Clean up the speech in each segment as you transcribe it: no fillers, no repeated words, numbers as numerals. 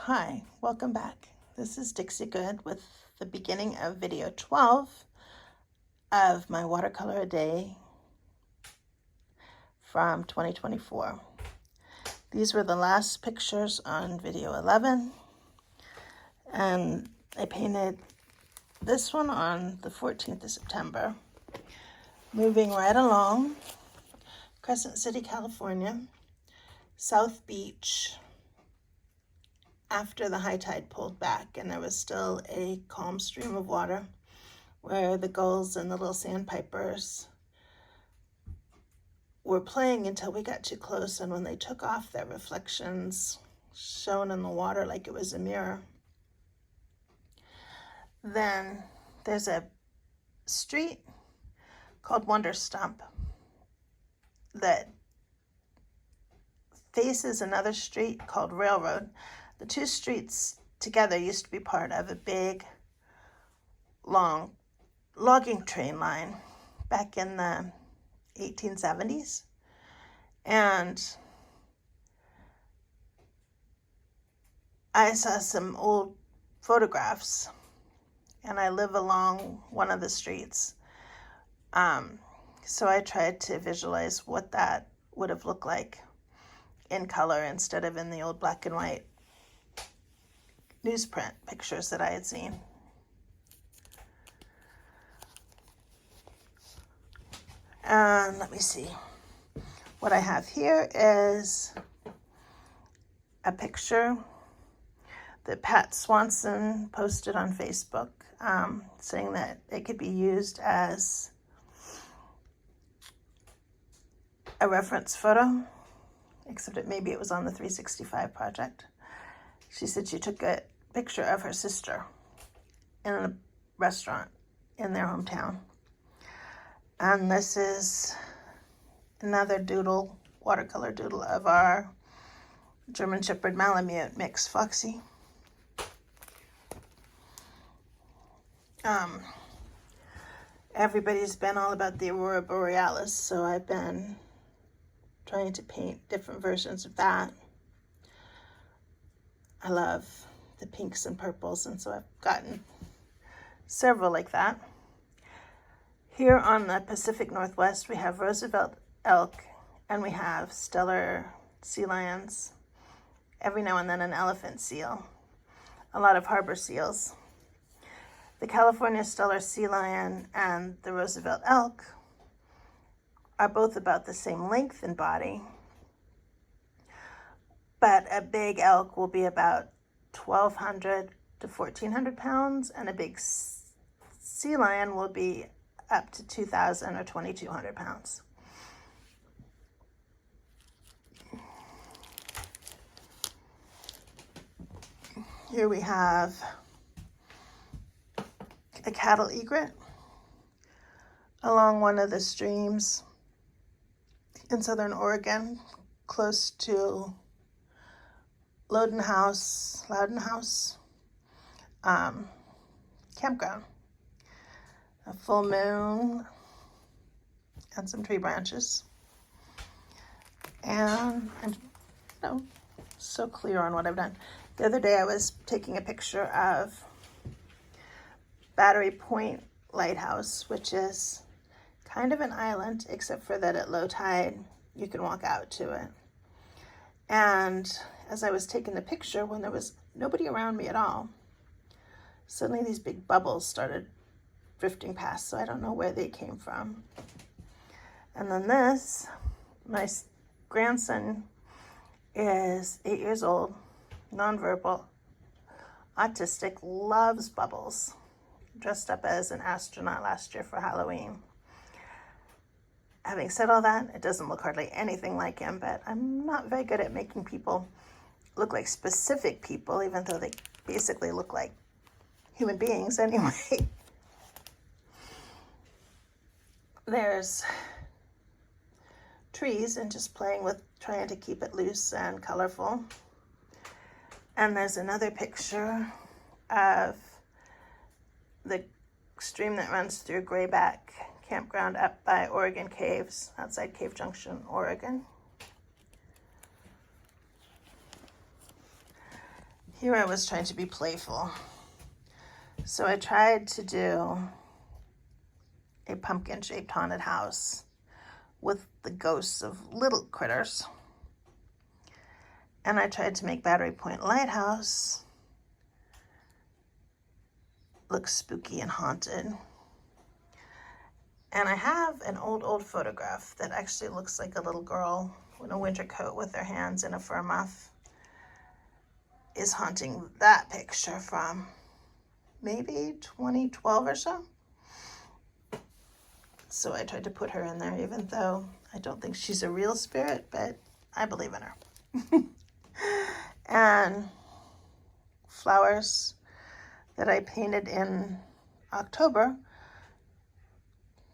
Hi, welcome back. This is Dixie Good with the beginning of video 12 of my watercolor a day from 2024. These were the last pictures on video 11, and I painted this one on the 14th of September. Moving right along, Crescent City, California, South Beach, after the high tide pulled back and there was still a calm stream of water where the gulls and the little sandpipers were playing until we got too close, and when they took off, their reflections shone in the water like it was a mirror. Then there's a street called Wonder Stump that faces another street called Railroad. The two streets together used to be part of a big, long logging train line back in the 1870s. And I saw some old photographs, and I live along one of the streets. So I tried to visualize what that would have looked like in color instead of in the old black and white newsprint pictures that I had seen. And let me see. What I have here is a picture that Pat Swanson posted on Facebook, saying that it could be used as a reference photo, except maybe it was on the 365 project. She said she took a picture of her sister in a restaurant in their hometown. And this is another doodle, watercolor doodle of our German Shepherd Malamute mix, Foxy. Everybody's been all about the Aurora Borealis, so I've been trying to paint different versions of that. I love the pinks and purples, and so I've gotten several like that. Here on the Pacific Northwest, we have Roosevelt elk, and we have stellar sea lions, every now and then an elephant seal, a lot of harbor seals. The California stellar sea lion and the Roosevelt elk are both about the same length and body, but a big elk will be about 1,200 to 1,400 pounds, and a big sea lion will be up to 2,000 or 2,200 pounds. Here we have a cattle egret along one of the streams in southern Oregon, close to Loudon House campground. A full moon and some tree branches. And I'm so clear on what I've done. The other day I was taking a picture of Battery Point Lighthouse, which is kind of an island, except for that at low tide you can walk out to it. And as I was taking the picture, when there was nobody around me at all, suddenly these big bubbles started drifting past, so I don't know where they came from. And then this, my grandson is 8 years old, nonverbal, autistic, loves bubbles, dressed up as an astronaut last year for Halloween. Having said all that, it doesn't look hardly anything like him, but I'm not very good at making people look like specific people, even though they basically look like human beings anyway. There's trees and just playing with trying to keep it loose and colorful. And there's another picture of the stream that runs through Grayback Campground up by Oregon Caves, outside Cave Junction, Oregon. here I was trying to be playful. So I tried to do a pumpkin-shaped haunted house with the ghosts of little critters. And I tried to make Battery Point Lighthouse look spooky and haunted. And I have an old photograph that actually looks like a little girl in a winter coat with her hands in a fur muff is haunting that picture from maybe 2012 or so. So I tried to put her in there, even though I don't think she's a real spirit, but I believe in her. And flowers that I painted in October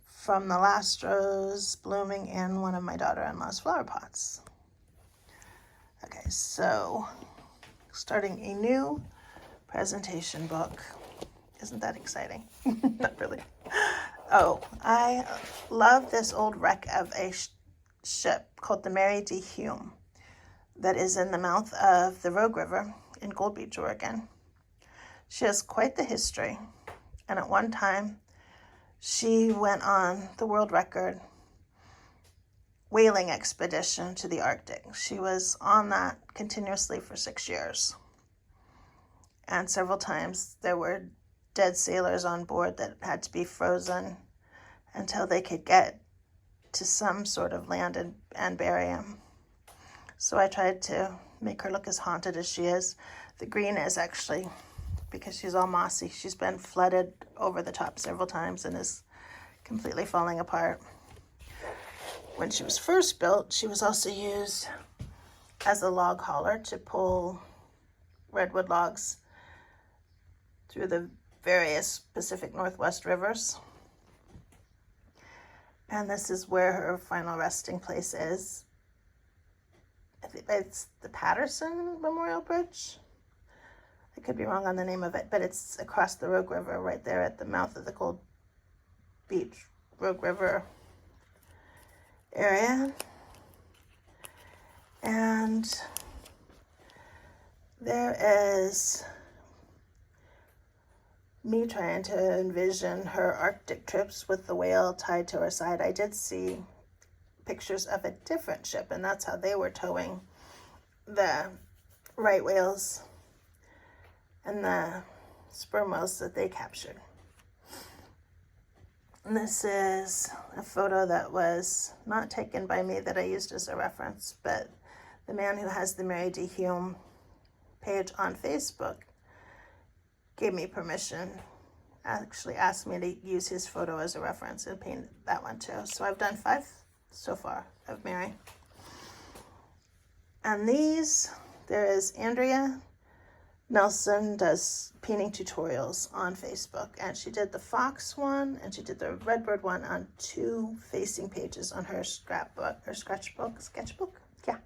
from the last rose blooming in one of my daughter-in-law's flower pots. Okay, so starting a new presentation book. Isn't that exciting? Not really. Oh, I love this old wreck of a ship called the Mary D. Hume that is in the mouth of the Rogue River in Gold Beach, Oregon. She has quite the history, and at one time she went on the world record whaling expedition to the Arctic. She was on that continuously for 6 years. And several times there were dead sailors on board that had to be frozen until they could get to some sort of land and bury them. So I tried to make her look as haunted as she is. The green is actually because she's all mossy. She's been flooded over the top several times and is completely falling apart. When she was first built, she was also used as a log hauler to pull redwood logs through the various Pacific Northwest rivers. And this is where her final resting place is. I think it's the Patterson Memorial Bridge. I could be wrong on the name of it, but it's across the Rogue River right there at the mouth of the Gold Beach Rogue River area. And there is me trying to envision her Arctic trips with the whale tied to her side. I did see pictures of a different ship, and that's how they were towing the right whales and the sperm whales that they captured. And this is a photo that was not taken by me that I used as a reference, but the man who has the Mary D. Hume page on Facebook gave me permission, actually asked me to use his photo as a reference and paint that one too. So I've done 5 so far of Mary. And these, there is Andrea Nelson does painting tutorials on Facebook, and she did the fox one and she did the redbird one on 2 facing pages on her sketchbook. Yeah.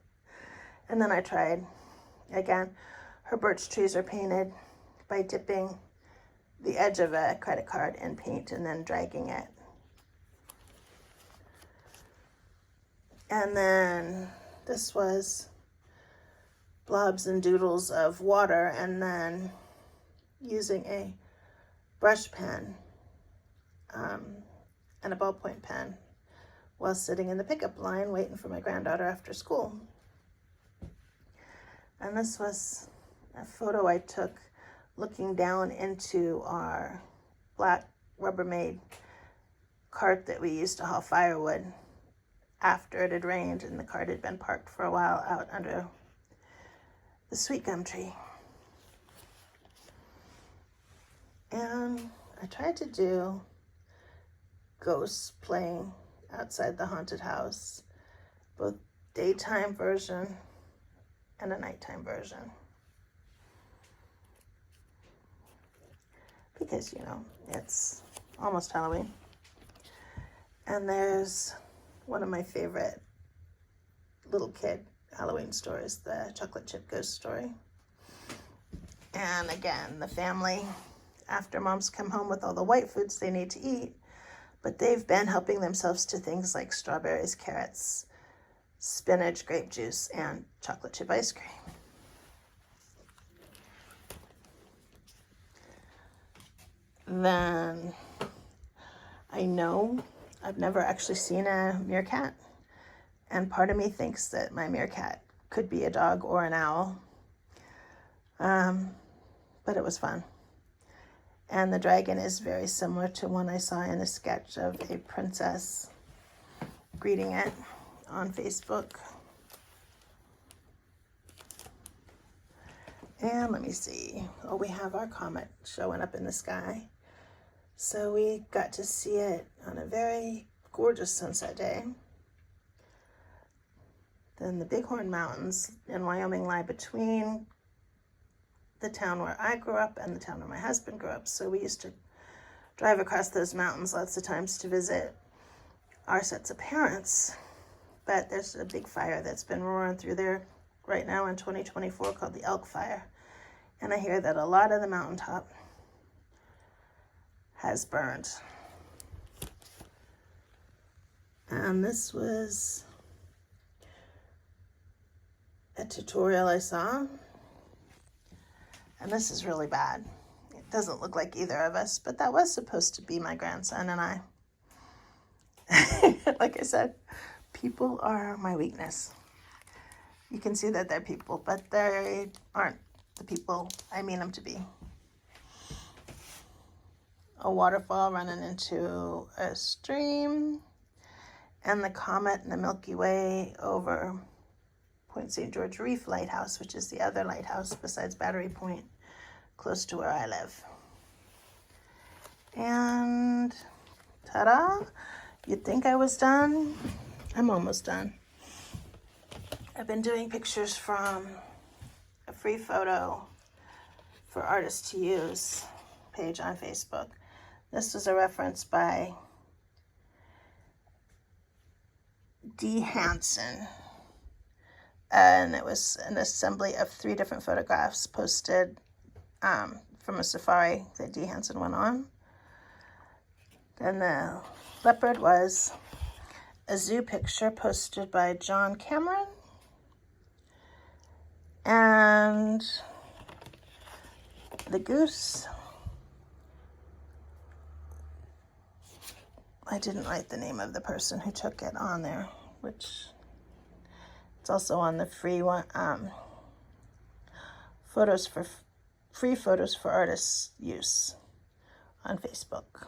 And then I tried again. Her birch trees are painted by dipping the edge of a credit card in paint and then dragging it. And then this was blobs and doodles of water, and then using a brush pen and a ballpoint pen while sitting in the pickup line waiting for my granddaughter after school. And this was a photo I took looking down into our black Rubbermaid cart that we used to haul firewood after it had rained and the cart had been parked for a while out under the sweet gum tree. And I tried to do ghosts playing outside the haunted house, both daytime version and a nighttime version. Because, you know, it's almost Halloween. And there's one of my favorite little kid Halloween stories, the chocolate chip ghost story. And again, the family, after moms come home with all the white foods they need to eat, but they've been helping themselves to things like strawberries, carrots, spinach, grape juice, and chocolate chip ice cream. then I know I've never actually seen a meerkat. And part of me thinks that my meerkat could be a dog or an owl. But it was fun. And the dragon is very similar to one I saw in a sketch of a princess greeting it on Facebook. And let me see. Oh, we have our comet showing up in the sky. So we got to see it on a very gorgeous sunset day. Then the Bighorn Mountains in Wyoming lie between the town where I grew up and the town where my husband grew up. So we used to drive across those mountains lots of times to visit our sets of parents. But there's a big fire that's been roaring through there right now in 2024 called the Elk Fire. And I hear that a lot of the mountaintop has burned. And this was a tutorial I saw. And this is really bad. It doesn't look like either of us, but that was supposed to be my grandson and I. Like I said, people are my weakness. You can see that they're people, but they aren't the people I mean them to be. A waterfall running into a stream, and the comet and the Milky Way over Point St. George Reef Lighthouse, which is the other lighthouse besides Battery Point, close to where I live. And ta-da! You'd think I was done. I'm almost done. I've been doing pictures from a free photo for artists to use page on Facebook. This was a reference by D. Hansen. And it was an assembly of 3 different photographs posted from a safari that D. Hansen went on. Then the leopard was a zoo picture posted by John Cameron. And the goose, I didn't write the name of the person who took it on there, which it's also on the free one, free photos for artists use on Facebook.